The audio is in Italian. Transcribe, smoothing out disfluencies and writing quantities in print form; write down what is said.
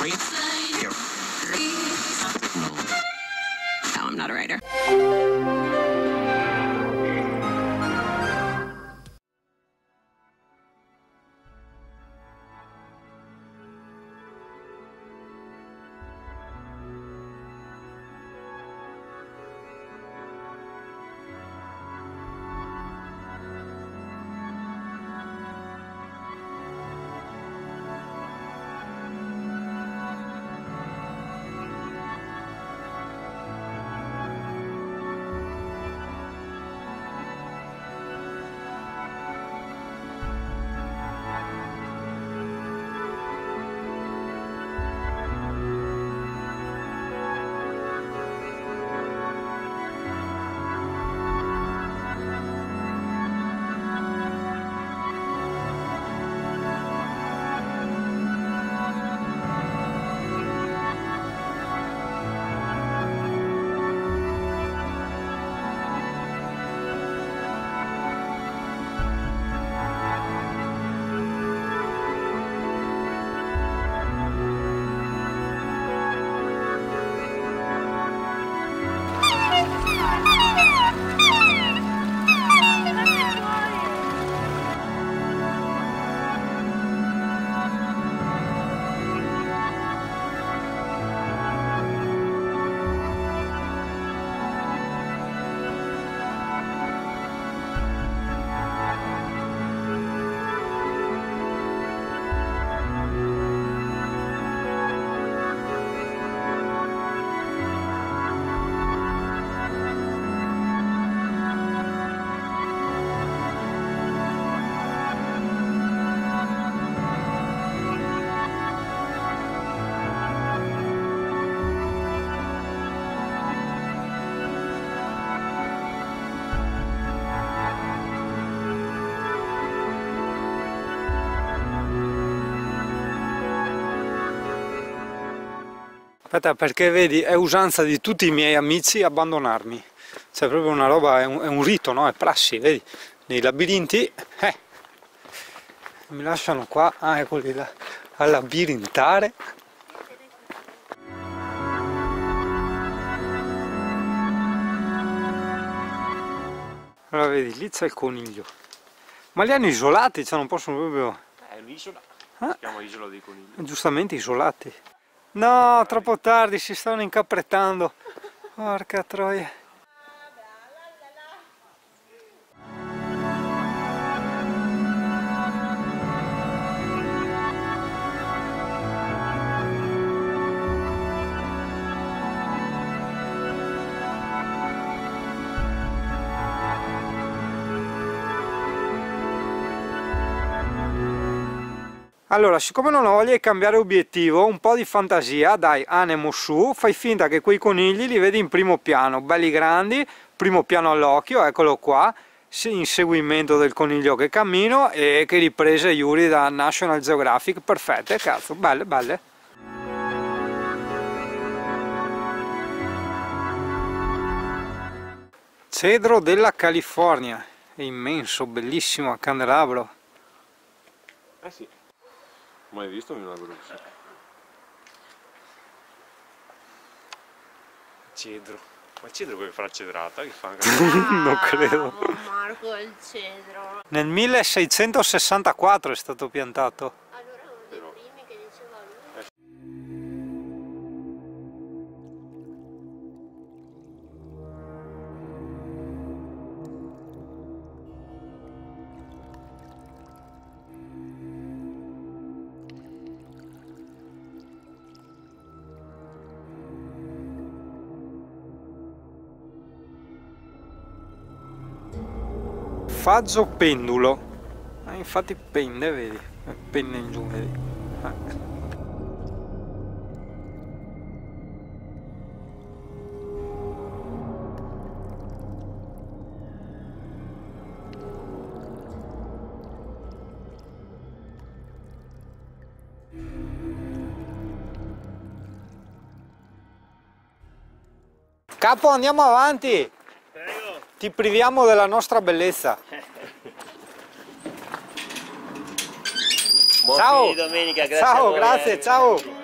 No, I'm not a writer. Aspetta, perché vedi, è usanza di tutti i miei amici abbandonarmi. Cioè proprio una roba, è un rito, no? È prassi, vedi? Nei labirinti, mi lasciano qua, eccoli là, a labirintare. Allora vedi, lì c'è il coniglio. Ma li hanno isolati, cioè non possono proprio... È un'isola, si chiama Isola dei Conigli. Giustamente isolati. No, troppo tardi, si stanno incaprettando. Porca troia. Allora, siccome non ho voglia di cambiare obiettivo, un po' di fantasia, dai, animo su, fai finta che quei conigli li vedi in primo piano, belli grandi, primo piano all'occhio, eccolo qua, inseguimento del coniglio che cammino e che riprese Yuri da National Geographic, perfette, cazzo, belle, belle. Cedro della California, è immenso, bellissimo, a candelabro. Sì. Mai visto un albero così? Cedro. Ma il cedro che fa la cedrata? Che fa anche... Non credo. Marco, il cedro. Nel 1664 è stato piantato. Allora uno dei primi che diceva lui. Faggio pendulo, infatti pende, vedi, penne in giù, vedi. Capo, andiamo avanti! Prego. Ti priviamo della nostra bellezza. Buon Ciao! fine domenica, grazie. Ciao, grazie, ciao!